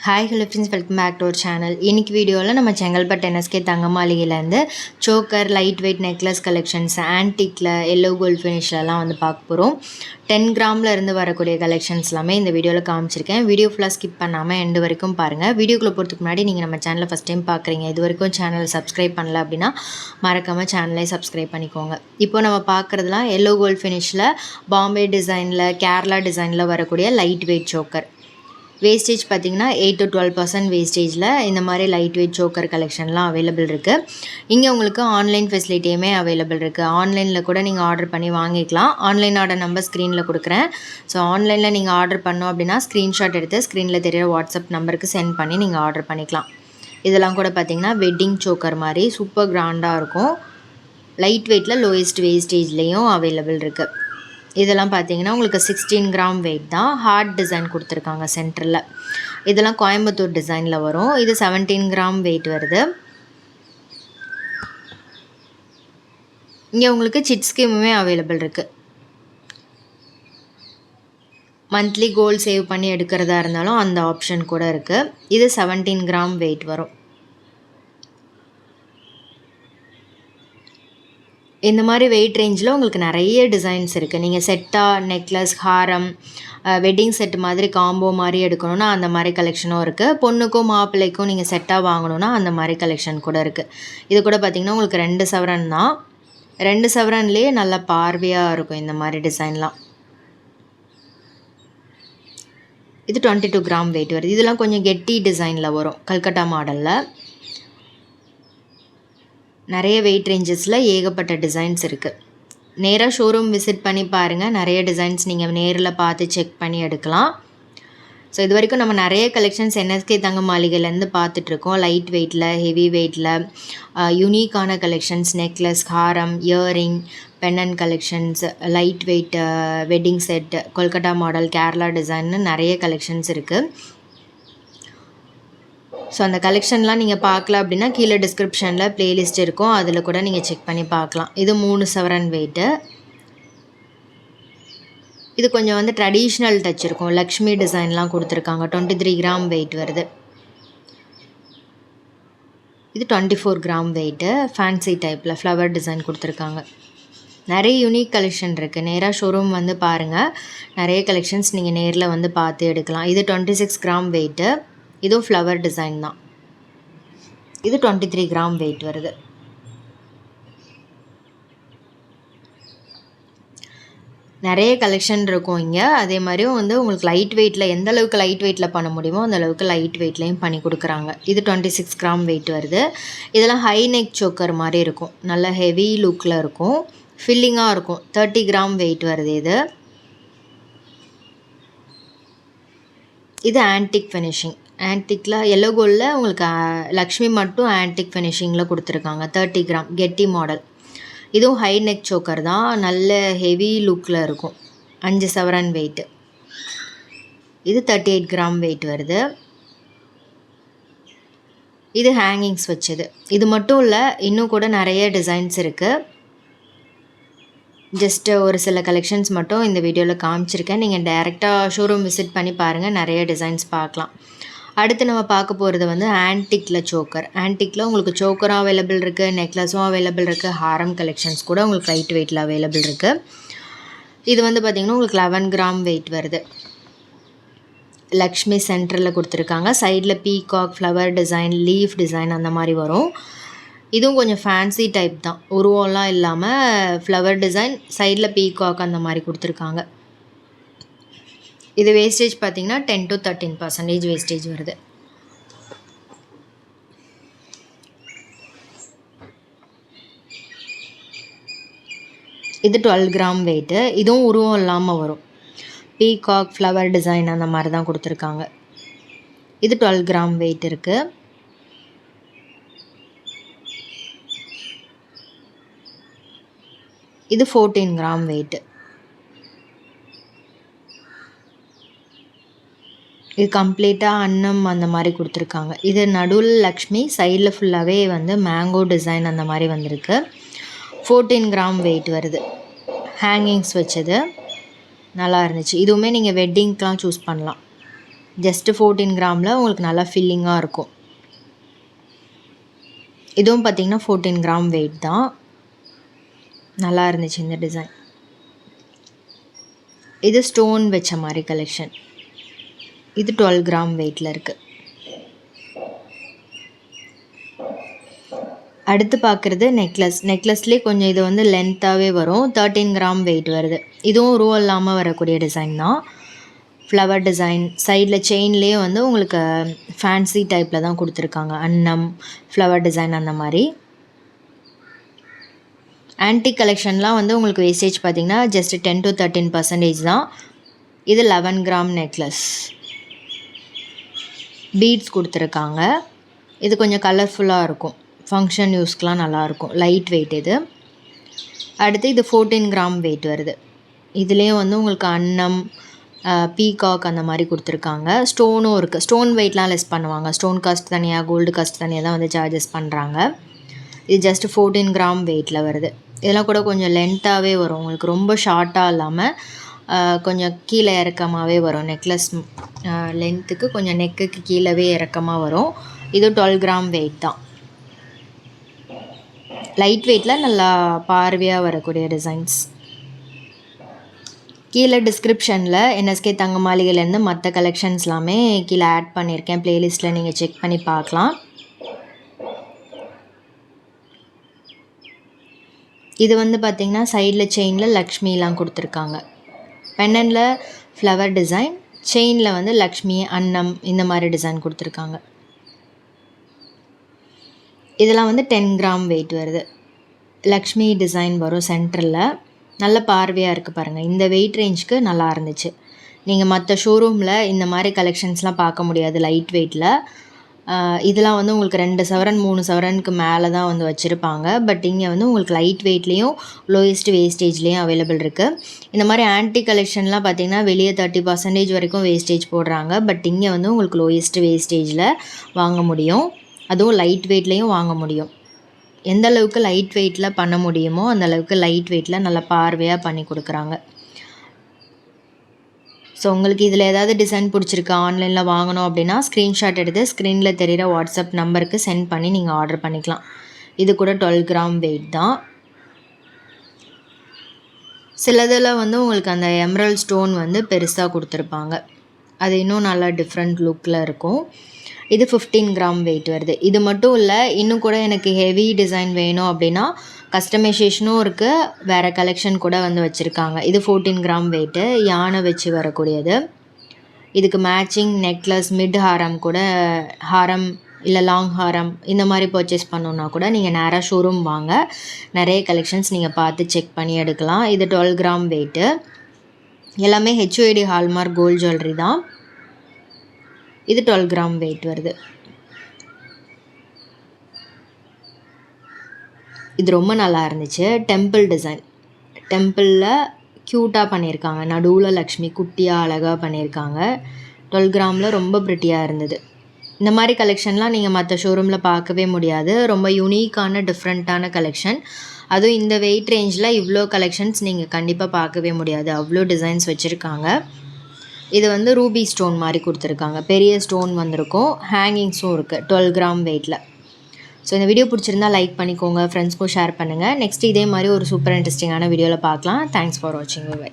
Hi hello friends, welcome back to our channel. இன்னைக்கு வீடியோவில் நம்ம செங்கல்பட்டு என்எஸ்கே தங்க மாளிகையிலேருந்து choker, light weight necklace collections, ஆன்டிக்கில் எல்லோ கோல்ட் ஃபினிஷ்லலாம் வந்து பார்க்க போகிறோம். 10 கிராமில் இருந்து வரக்கூடிய கலெக்ஷன்ஸ் எல்லாமே இந்த வீடியோவில் காமிச்சிருக்கேன். வீடியோ ஃபுல்லாக ஸ்கிப் பண்ணாமல் எண்டு வரைக்கும் பாருங்கள். வீடியோக்குள்ளே போகிறதுக்கு முன்னாடி நீங்கள் நம்ம சேனலை ஃபஸ்ட் டைம் பார்க்குறீங்க, இது வரைக்கும் சேனலை சப்ஸ்கிரைப் பண்ணல அப்படின்னா மறக்காமல் சேனலை சப்ஸ்கிரைப் பண்ணிக்கோங்க. இப்போ நம்ம பார்க்குறதுலாம் எல்லோ கோல்ட் ஃபினிஷில் பாம்பே டிசைனில், கேரளா டிசைனில் வரக்கூடிய லைட் வெயிட் சோக்கர். வேஸ்டேஜ் பார்த்திங்கன்னா 8 to 12% வேஸ்டேஜில் இந்த மாதிரி லைட் வெயிட் சோக்கர் கலெக்ஷன்லாம் அவைலபிள் இருக்குது. இங்கே உங்களுக்கு ஆன்லைன் ஃபெசிலிட்டியுமே அவைலபிள் இருக்குது. ஆன்லைனில் கூட நீங்கள் ஆர்டர் பண்ணி வாங்கிக்கலாம். ஆன்லைன் ஆர்டர் நம்பர் ஸ்க்ரீனில் கொடுக்குறேன். ஸோ ஆன்லைனில் நீங்கள் ஆர்டர் பண்ணோம் அப்படின்னா ஸ்க்ரீன்ஷாட் எடுத்து ஸ்க்ரீனில் தெரியிற வாட்ஸ்அப் நம்பருக்கு சென்ட் பண்ணி நீங்கள் ஆர்டர் பண்ணிக்கலாம். இதெல்லாம் கூட பார்த்திங்கன்னா வெட்டிங் சோக்கர் மாதிரி சூப்பர் கிராண்டாக இருக்கும். லைட் வெயிட்டில் லோயஸ்ட் வேஸ்டேஜ்லேயும் அவைலபிள் இருக்குது. இதெல்லாம் பார்த்தீங்கன்னா உங்களுக்கு 16 கிராம் வெயிட் தான். ஹார்ட் டிசைன் கொடுத்துருக்காங்க சென்டரில். இதெல்லாம் கோயம்புத்தூர் டிசைனில் வரும். இது 17 கிராம் வெயிட் வருது. இங்கே உங்களுக்கு சிட் ஸ்கீமுமே அவைலபிள் இருக்குது. மந்த்லி கோல்டு சேவ் பண்ணி எடுக்கிறதா இருந்தாலும் அந்த ஆப்ஷன் கூட இருக்குது. இது 17 கிராம் வெயிட் வரும். இந்த மாதிரி வெயிட் ரேஞ்சில் உங்களுக்கு நிறைய டிசைன்ஸ் இருக்குது. நீங்கள் செட்டாக நெக்லஸ், ஹாரம், வெட்டிங் செட் மாதிரி காம்போ மாதிரி எடுக்கணுன்னா அந்த மாதிரி கலெக்ஷனும் இருக்குது. பொண்ணுக்கும் மாப்பிள்ளைக்கும் நீங்கள் செட்டாக வாங்கணுன்னா அந்த மாதிரி கலெக்ஷன் கூட இருக்குது. இது கூட பார்த்திங்கன்னா உங்களுக்கு 2 சவரன் தான். 2 சவரன்லேயே நல்ல பார்வையாக இருக்கும் இந்த மாதிரி டிசைன்லாம். இது 22 கிராம் வெயிட் வருது. இதெல்லாம் கொஞ்சம் கெட்டி டிசைனில் வரும், கல்கட்டா மாடலில். நிறைய வெயிட் ரேஞ்சஸில் ஏகப்பட்ட டிசைன்ஸ் இருக்குது. நேராக ஷோரூம் விசிட் பண்ணி பாருங்கள். நிறைய டிசைன்ஸ் நீங்கள் நேரில் பார்த்து செக் பண்ணி எடுக்கலாம். ஸோ இது வரைக்கும் நம்ம நிறைய கலெக்ஷன்ஸ் என்எஸ்கே தங்க மாளிகையிலேருந்து பார்த்துட்ருக்கோம். லைட் வெயிட்டில், ஹெவி வெயிட்டில், யூனிக்கான கலெக்ஷன்ஸ், நெக்லஸ், ஹாரம், இயரிங், பெண்ணன் collections, light weight wedding set, Kolkata model, Kerala டிசைன்னு நிறைய கலெக்ஷன்ஸ் இருக்குது. ஸோ அந்த கலெக்ஷன்லாம் நீங்கள் பார்க்கல அப்படின்னா கீழே டிஸ்கிரிப்ஷனில் ப்ளேலிஸ்ட் இருக்கும், அதில் கூட நீங்கள் செக் பண்ணி பார்க்கலாம். இது 3 சவரன் வெயிட்டு. இது கொஞ்சம் வந்து ட்ரெடிஷ்னல் டச் இருக்கும். லக்ஷ்மி டிசைன்லாம் கொடுத்துருக்காங்க. 23 கிராம் வெயிட் வருது. இது 24 கிராம் வெயிட்டு. ஃபேன்சி டைப்பில் ஃப்ளவர் டிசைன் கொடுத்துருக்காங்க. நிறைய யூனிக் கலெக்ஷன் இருக்குது. நேராக ஷோரூம் வந்து பாருங்கள். நிறைய கலெக்ஷன்ஸ் நீங்கள் நேரில் வந்து பார்த்து எடுக்கலாம். இது 26 கிராம் வெயிட்டு. இதுவும் ஃப்ளவர் டிசைன் தான். இது 23 கிராம் வெயிட் வருது. நிறைய கலெக்ஷன் இருக்கும் இங்கே. அதே மாதிரியும் வந்து உங்களுக்கு லைட் வெயிட்டில் எந்த அளவுக்கு லைட் வெயிட்டில் பண்ண முடியுமோ அந்த அளவுக்கு லைட் வெயிட்லேயும் பண்ணி கொடுக்குறாங்க. இது 26 கிராம் வெயிட் வருது. இதெல்லாம் ஹை நெக் சோக்கர் மாதிரி இருக்கும். நல்ல ஹெவி லுக்கில் இருக்கும், ஃபில்லிங்காக இருக்கும். 30 கிராம் வெயிட் வருது. இது ஆன்டிக் ஃபினிஷிங். ஆன்டிக்கில் எல்லோ கோல்டில் உங்களுக்கு லக்ஷ்மி மட்டும் ஆன்டிக் ஃபினிஷிங்கில் கொடுத்துருக்காங்க. 30 கிராம் கெட்டி மாடல். இதுவும் ஹை நெக் சோக்கர் தான். நல்ல ஹெவி லுக்கில் இருக்கும். 5 சவரன் வெயிட்டு. இது 38 கிராம் வெயிட் வருது. இது ஹேங்கிங்ஸ் வச்சது. இது மட்டும் இல்லை, இன்னும் கூட நிறைய டிசைன்ஸ் இருக்குது. ஜஸ்ட்டு ஒரு சில கலெக்ஷன்ஸ் மட்டும் இந்த வீடியோவில் காமிச்சிருக்கேன். நீங்கள் டைரெக்டாக ஷோரூம் விசிட் பண்ணி பாருங்கள், நிறைய டிசைன்ஸ் பார்க்கலாம். அடுத்து நம்ம பார்க்க போகிறது வந்து ஆன்டிக்கில் சோக்கர். ஆன்டிக்கில் உங்களுக்கு சோக்கரும் அவைலபிள் இருக்குது, நெக்லஸும் அவைலபிள் இருக்குது, ஹாரம் கலெக்ஷன்ஸ் கூட உங்களுக்கு லைட் வெயிட்டில் அவைலபிள் இருக்குது. இது வந்து பார்த்திங்கன்னா உங்களுக்கு 11 கிராம் வெயிட் வருது. லக்ஷ்மி சென்டரில் கொடுத்துருக்காங்க. சைடில் peacock, flower design, leaf design அந்த மாதிரி வரும். இதுவும் கொஞ்சம் ஃபேன்சி டைப் தான். உருவம்லாம் இல்லாமல் ஃப்ளவர் டிசைன், சைடில் பீகாக் அந்த மாதிரி கொடுத்துருக்காங்க. இது வேஸ்டேஜ் பார்த்திங்கன்னா 10 to 13% வேஸ்டேஜ் வருது. இது 12 கிராம் வெயிட்டு. இதுவும் உருவம் இல்லாமல் வரும். பீகாக், ஃப்ளவர் டிசைன் அந்த மாதிரி தான் கொடுத்துருக்காங்க. இது 12 கிராம் வெயிட் இருக்குது. இது 14 கிராம் வெயிட்டு. இது கம்ப்ளீட்டாக அன்னம் அந்த மாதிரி கொடுத்துருக்காங்க. இது நடுவில் லக்ஷ்மி, சைடில் ஃபுல்லாகவே வந்து மேங்கோ டிசைன் அந்த மாதிரி வந்திருக்கு. 14 கிராம் வெயிட் வருது. ஹேங்கிங்ஸ் வச்சது நல்லா இருந்துச்சு. இதுவுமே நீங்கள் வெட்டிங்க்கெலாம் சூஸ் பண்ணலாம். ஜஸ்ட்டு 14 கிராமில் உங்களுக்கு நல்லா ஃபில்லிங்காக இருக்கும். இதுவும் பார்த்திங்கன்னா 14 கிராம் வெயிட் தான். நல்லா இருந்துச்சு இந்த டிசைன். இது ஸ்டோன் வச்ச மாதிரி கலெக்ஷன். இது 12 கிராம் வெயிட்டில் இருக்குது. அடுத்து பார்க்குறது நெக்லஸ்லேயே கொஞ்சம் இது வந்து லென்த்தாகவே வரும். 13 கிராம் வெயிட் வருது. இதுவும் ரூ இல்லாமல் வரக்கூடிய டிசைன் தான். ஃப்ளவர் டிசைன் சைடில் செயின்லேயே வந்து உங்களுக்கு ஃபேன்சி டைப்பில் தான் கொடுத்துருக்காங்க. அன்னம் ஃப்ளவர் டிசைன் அந்த மாதிரி. ஆன்டிக் கலெக்ஷன்லாம் வந்து உங்களுக்கு வேஸ்டேஜ் பார்த்திங்கன்னா ஜஸ்ட் 10 to 13% தான். இது 11 கிராம் நெக்லஸ். பீட்ஸ் கொடுத்துருக்காங்க. இது கொஞ்சம் கலர்ஃபுல்லாக இருக்கும். ஃபங்க்ஷன் யூஸ்க்கெலாம் நல்லாயிருக்கும். லைட் வெயிட் இது. அடுத்து இது 14 கிராம் வெயிட் வருது. இதுலேயும் வந்து உங்களுக்கு அன்னம் பீகாக் அந்த மாதிரி கொடுத்துருக்காங்க. ஸ்டோனும் இருக்குது. ஸ்டோன் வெயிட்லாம் லெஸ் பண்ணுவாங்க. ஸ்டோன் காஸ்ட் தனியாக, கோல்டு காஸ்ட் தனியாக தான் வந்து சார்ஜஸ் பண்ணுறாங்க. இது ஜஸ்ட் 14 கிராம் வெயிட்டில் வருது. இதெல்லாம் கூட கொஞ்சம் லென்த்தாகவே வரும். உங்களுக்கு ரொம்ப ஷார்ட்டாக இல்லாமல் கொஞ்சம் கீழே இறக்கமாகவே வரும். நெக்லஸ் லென்த்துக்கு கொஞ்சம் நெக்குக்கு கீழவே இறக்கமாக வரும். இது 12 கிராம் வெயிட் தான். லைட் வெயிட்டில் நல்லா பார்வையாக வரக்கூடிய டிசைன்ஸ். கீழே டிஸ்கிரிப்ஷனில் என்எஸ்கே தங்க மாளிகையிலேருந்து மற்ற கலெக்ஷன்ஸ் எல்லாமே கீழே ஆட் பண்ணியிருக்கேன். ப்ளேலிஸ்ட்டில் நீங்கள் செக் பண்ணி பார்க்கலாம். இது வந்து பார்த்திங்கன்னா சைடில் செயினில் லக்ஷ்மிலாம் கொடுத்துருக்காங்க. பெண்டனில் ஃப்ளவர் டிசைன், செயினில் வந்து லக்ஷ்மி அன்னம் இந்த மாதிரி டிசைன் கொடுத்துருக்காங்க. இதெல்லாம் வந்து 10 கிராம் வெயிட் வருது. லக்ஷ்மி டிசைன் வரும் சென்டரில். நல்ல பார்வையாக இருக்குது பாருங்கள். இந்த வெயிட் ரேஞ்சுக்கு நல்லா இருந்துச்சு. நீங்கள் மற்ற ஷோரூமில் இந்த மாதிரி கலெக்ஷன்ஸ்லாம் பார்க்க முடியாது லைட் வெயிட்டில். இதெல்லாம் வந்து உங்களுக்கு 2 சவரன் 3 சவரனுக்கு மேலே தான் வந்து வச்சுருப்பாங்க. பட் இங்கே வந்து உங்களுக்கு லைட் வெயிட்லேயும் லோயஸ்ட் வேஸ்டேஜ்லேயும் அவைலபிள் இருக்குது. இந்த மாதிரி ஆன்டிக் கலெக்ஷன்லாம் பார்த்திங்கன்னா வெளியே 30% வரைக்கும் வேஸ்டேஜ் போடுறாங்க. பட் இங்கே வந்து உங்களுக்கு லோயஸ்ட் வேஸ்டேஜில் வாங்க முடியும். அதுவும் லைட் வெயிட்லேயும் வாங்க முடியும். எந்த அளவுக்கு லைட் வெயிட்டில் பண்ண முடியுமோ அந்த அளவுக்கு லைட் வெயிட்டில் நல்லா பார்வையாக பண்ணி கொடுக்குறாங்க. ஸோ உங்களுக்கு இதில் ஏதாவது டிசைன் பிடிச்சிருக்கு, ஆன்லைனில் வாங்கணும் அப்படின்னா ஸ்க்ரீன்ஷாட் எடுத்து ஸ்க்ரீனில் தெரிகிற வாட்ஸ்அப் நம்பருக்கு சென்ட் பண்ணி நீங்கள் ஆர்டர் பண்ணிக்கலாம். இது கூட 12 கிராம் வெயிட் தான். சிலதில் வந்து உங்களுக்கு அந்த எம்ரல்ட் ஸ்டோன் வந்து பெருசாக கொடுத்துருப்பாங்க. அது இன்னும் நல்லா டிஃப்ரெண்ட் லுக்கில் இருக்கும். இது 15 கிராம் வெயிட் வருது. இது மட்டும் இல்லை, இன்னும் கூட எனக்கு ஹெவி டிசைன் வேணும் அப்படின்னா கஸ்டமைசேஷனும் இருக்குது. வேறு கலெக்ஷன் கூட வந்து வச்சுருக்காங்க. இது 14 கிராம் வெயிட்டு, யானை வச்சு வரக்கூடியது. இதுக்கு மேட்சிங் நெக்லஸ், மிட் ஹாரம் கூட, ஹாரம் இல்லை லாங் ஹாரம் இந்த மாதிரி பர்ச்சேஸ் பண்ணணுன்னா கூட நீங்கள் நேராக ஷோரூம் வாங்க. நிறைய கலெக்ஷன்ஸ் நீங்கள் பார்த்து செக் பண்ணி எடுக்கலாம். இது 12 கிராம் வெயிட்டு. எல்லாமே HOD ஹால்மார்க் கோல்ட் ஜுவல்லரி தான். இது 12 கிராம் வெயிட் வருது. இது ரொம்ப நல்லா இருந்துச்சு. டெம்பிள் டிசைன், டெம்பிளில் க்யூட்டாக பண்ணியிருக்காங்க. நடுவில் லக்ஷ்மி குட்டியாக அழகாக பண்ணியிருக்காங்க. 12 கிராமில் ரொம்ப ப்ரிட்டியாக இருந்தது. இந்த மாதிரி கலெக்ஷன்லாம் நீங்கள் மற்ற ஷோரூமில் பார்க்கவே முடியாது. ரொம்ப யூனிக்கான டிஃப்ரெண்ட்டான கலெக்ஷன். அதுவும் இந்த வெயிட் ரேஞ்சில் இவ்வளோ கலெக்ஷன்ஸ் நீங்கள் கண்டிப்பாக பார்க்கவே முடியாது. அவ்வளோ டிசைன்ஸ் வச்சுருக்காங்க. இது வந்து ரூபி ஸ்டோன் மாதிரி கொடுத்துருக்காங்க. பெரிய ஸ்டோன் வந்திருக்கும். ஹேங்கிங்ஸும் இருக்குது 12 கிராம் வெயிட்டில். ஸோ இந்த வீடியோ பிடிச்சிருந்தா லைக் பண்ணிக்கோங்க, ஃப்ரெண்ட்ஸ்க்கும் ஷேர் பண்ணுங்கள். நெக்ஸ்ட் இதே மாதிரி ஒரு சூப்பர் இன்ட்ரெஸ்டிங்கான வீடியோவில் பார்க்கலாம். தேங்க்ஸ் ஃபார் வாட்சிங். பை.